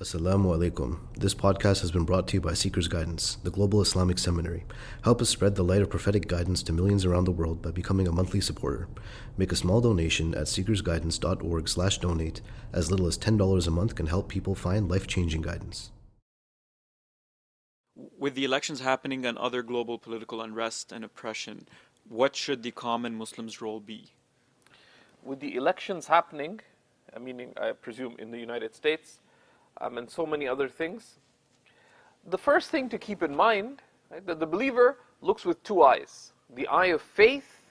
Assalamu alaikum. This podcast has been brought to you by SeekersGuidance, the global Islamic seminary. Help us spread the light of prophetic guidance to millions around the world by becoming a monthly supporter. Make a small donation at seekersguidance.org/donate. As little as $10 a month can help people find life-changing guidance. With the elections happening and other global political unrest and oppression, what should the common Muslim's role be? With the elections happening, meaning I presume in the United States, and so many other things, the first thing to keep in mind, right, that the believer looks with two eyes: the eye of faith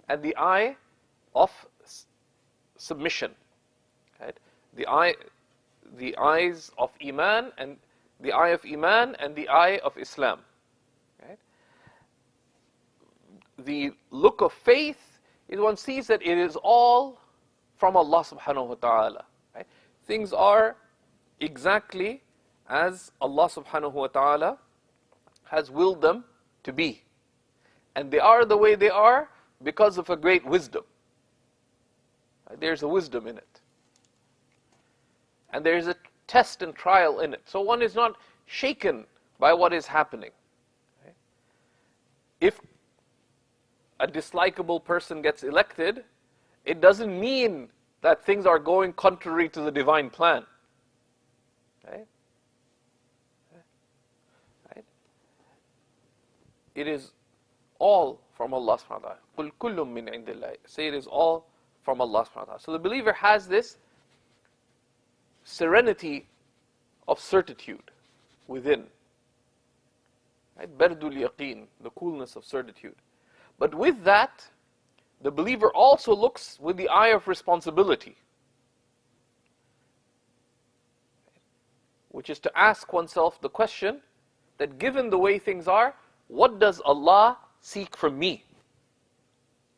and the eye of submission. Right? The eyes of Iman and the eye of Iman and the eye of Islam. Right? The look of faith is one sees that it is all from Allah subhanahu wa ta'ala. Right? Things are exactly as Allah subhanahu wa ta'ala has willed them to be. And they are the way they are because of a great wisdom. There's a wisdom in it. And there's a test and trial in it. So one is not shaken by what is happening. If a dislikable person gets elected, it doesn't mean that things are going contrary to the divine plan. Right? Right? It is all from Allah subhanahu wa ta'ala. قُلْ كُلٌّ مِّنْ عِنْدِ اللَّهِ. Say it is all from Allah subhanahu wa ta'ala. So the believer has this serenity of certitude within. Right? Bardul yaqeen, the coolness of certitude. But with that, the believer also looks with the eye of responsibility, which is to ask oneself the question that given the way things are, what does Allah seek from me?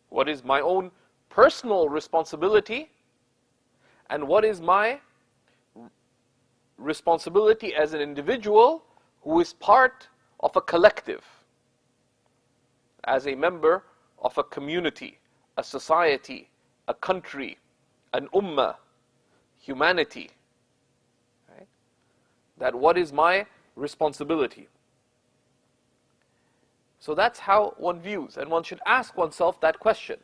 What is my own personal responsibility? And what is my responsibility as an individual who is part of a collective, as a member of a community, a society, a country, an ummah, humanity. Right? That what is my responsibility? So that's how one views, and one should ask oneself that question,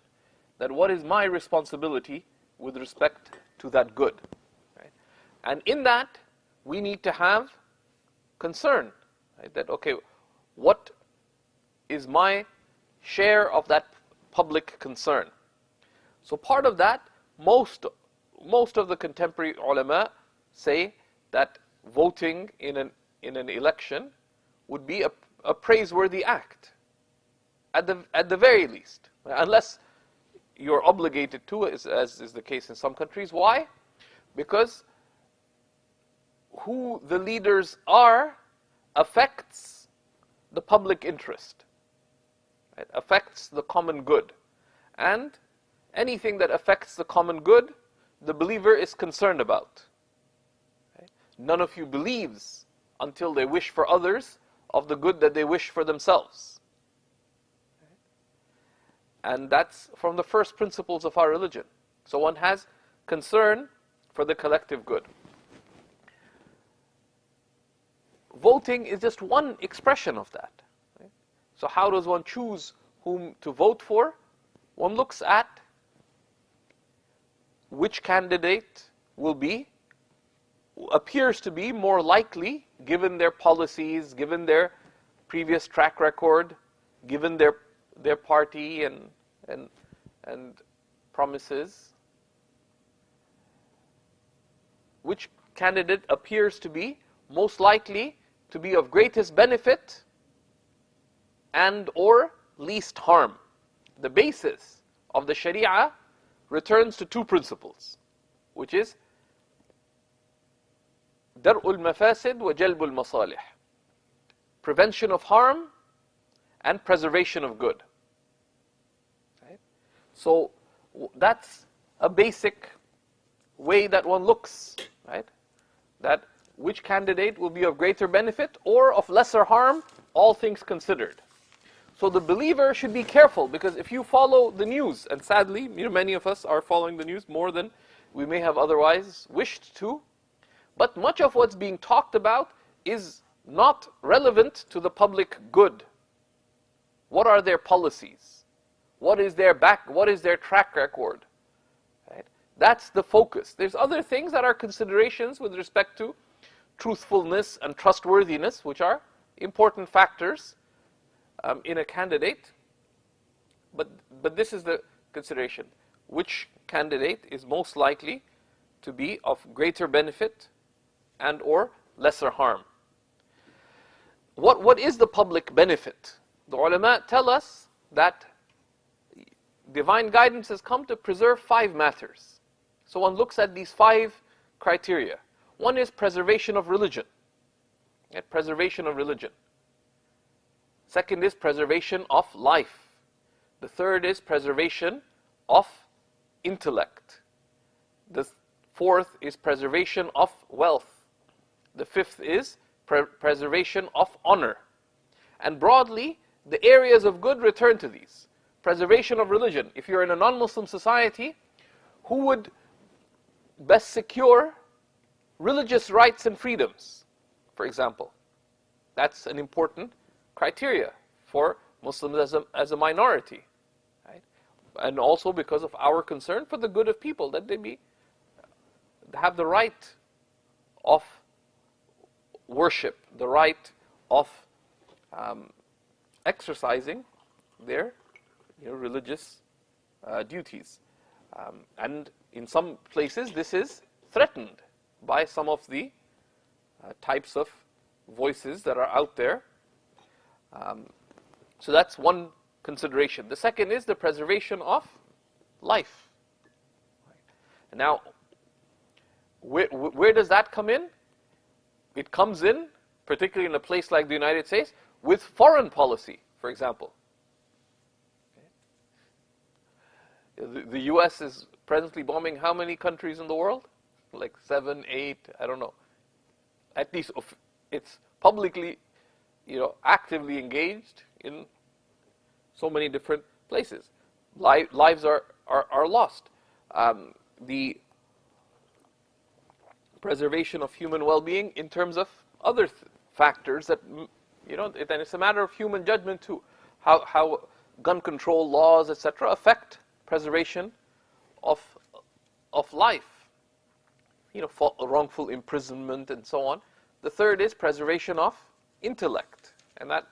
that what is my responsibility with respect to that good? Right? And in that, we need to have concern, right? That, okay, what is my share of that public concern? So part of that, most of the contemporary ulama say that voting in an election would be a praiseworthy act, at the very least, unless you're obligated to, as is the case in some countries. Why? Because who the leaders are affects the public interest. It affects the common good. And anything that affects the common good, the believer is concerned about. Okay? None of you believes until they wish for others of the good that they wish for themselves. Okay? And that's from the first principles of our religion. So one has concern for the collective good. Voting is just one expression of that. Right? So how does one choose whom to vote for? One looks at which candidate appears to be more likely, given their policies, given their previous track record, given their party and promises. Which candidate appears to be most likely to be of greatest benefit and or least harm. The basis of the Sharia returns to two principles, which is Dar'ul mafasid wa jalbul masalih, prevention of harm and preservation of good. Right? So that's a basic way that one looks, right? That which candidate will be of greater benefit or of lesser harm, all things considered. So the believer should be careful, because if you follow the news, and sadly, many of us are following the news more than we may have otherwise wished to, But much of what's being talked about is not relevant to the public good. What are their policies? What is their track record? Right? That's the focus. There's other things that are considerations with respect to truthfulness and trustworthiness, which are important factors in a candidate. But this is the consideration. Which candidate is most likely to be of greater benefit and or lesser harm? What is the public benefit? The ulama tell us that divine guidance has come to preserve 5 matters. So one looks at these 5 criteria. One is preservation of religion. Preservation of religion. Second is preservation of life. The third is preservation of intellect. The fourth is preservation of wealth. The fifth is preservation of honor. And broadly, the areas of good return to these. Preservation of religion. If you're in a non-Muslim society, who would best secure religious rights and freedoms, for example? That's an important criteria for Muslims as a minority. Right? And also because of our concern for the good of people, that they have the right of worship, the right of exercising their religious duties. And in some places this is threatened by some of the types of voices that are out there. So that's one consideration. The second is the preservation of life. Now, where does that come in? It comes in, particularly in a place like the United States, with foreign policy, for example. The US is presently bombing how many countries in the world? Like 7, 8, I don't know. At least it's publicly, actively engaged in so many different places. Lives are lost. The preservation of human well-being in terms of other factors that, then it's a matter of human judgment too. How gun control laws, etc., affect preservation of life. Wrongful imprisonment and so on. The third is preservation of intellect, and that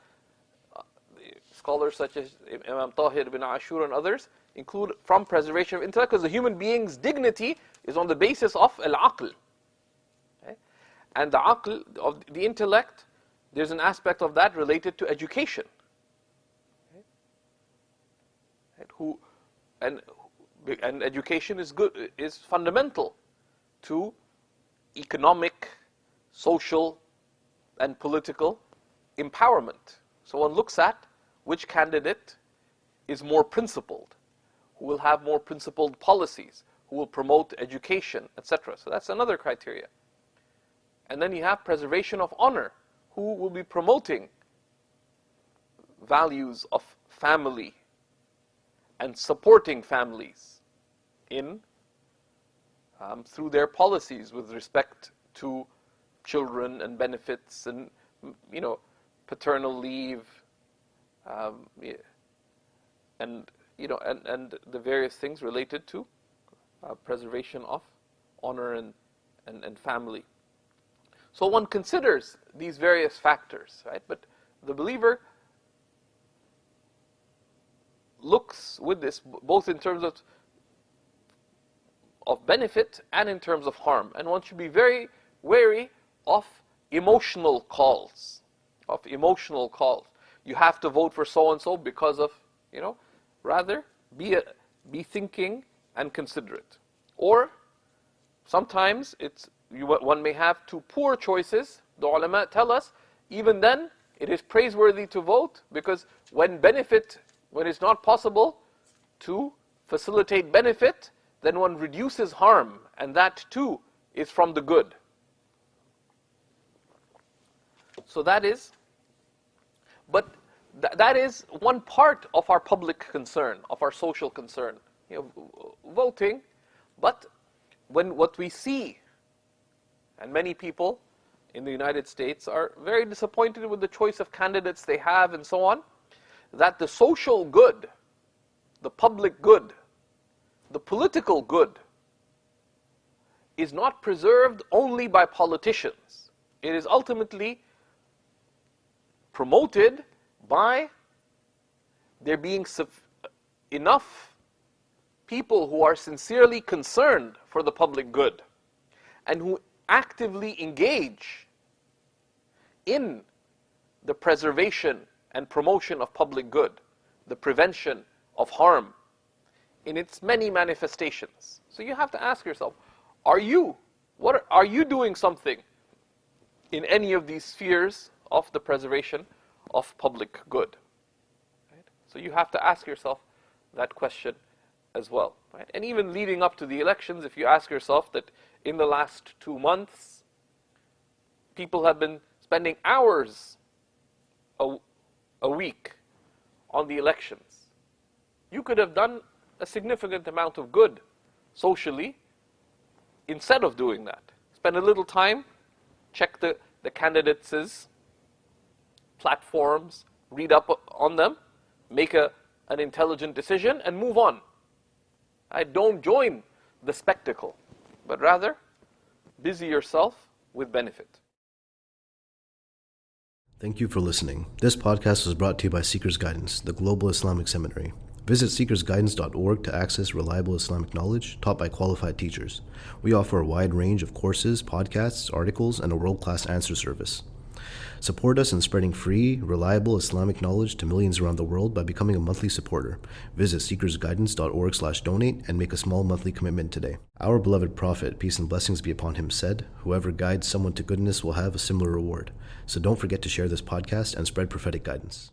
scholars such as Imam Tahir ibn Ashur and others include from preservation of intellect, because the human being's dignity is on the basis of al-aql. Okay? And the aql, of the intellect, there's an aspect of that related to education. Okay? And education is fundamental to economic, social, and political empowerment. So one looks at which candidate is more principled, who will have more principled policies, who will promote education, etc. So that's another criteria. And then you have preservation of honor, who will be promoting values of family and supporting families in through their policies with respect to children and benefits and paternal leave, and the various things related to preservation of honor and family. So one considers these various factors, right? But the believer looks with this both in terms of benefit and in terms of harm, and one should be very wary of emotional calls. You have to vote for so and so because of, rather be thinking and considerate. Or sometimes one may have two poor choices. The ulama tell us even then it is praiseworthy to vote, because when it's not possible to facilitate benefit, then one reduces harm, and that too is from the good. So that is one part of our public concern, of our social concern, voting. But when what we see, and many people in the United States are very disappointed with the choice of candidates they have and so on, that the social good, the public good, the political good is not preserved only by politicians. It is ultimately promoted by there being enough people who are sincerely concerned for the public good and who actively engage in the preservation and promotion of public good, the prevention of harm in its many manifestations. So you have to ask yourself, are you doing something in any of these spheres of the preservation of public good? Right? So you have to ask yourself that question as well. Right? And even leading up to the elections, if you ask yourself that in the last 2 months, people have been spending hours a week on the elections, you could have done a significant amount of good socially instead of doing that. Spend a little time, check the candidates' platforms, read up on them, make an intelligent decision, and move on. Don't join the spectacle, but rather busy yourself with benefit. Thank you for listening. This podcast was brought to you by Seekers Guidance, the Global Islamic Seminary. Visit SeekersGuidance.org to access reliable Islamic knowledge taught by qualified teachers. We offer a wide range of courses, podcasts, articles, and a world-class answer service. Support us in spreading free, reliable Islamic knowledge to millions around the world by becoming a monthly supporter. Visit SeekersGuidance.org/donate and make a small monthly commitment today. Our beloved Prophet, peace and blessings be upon him, said, "Whoever guides someone to goodness will have a similar reward." So don't forget to share this podcast and spread prophetic guidance.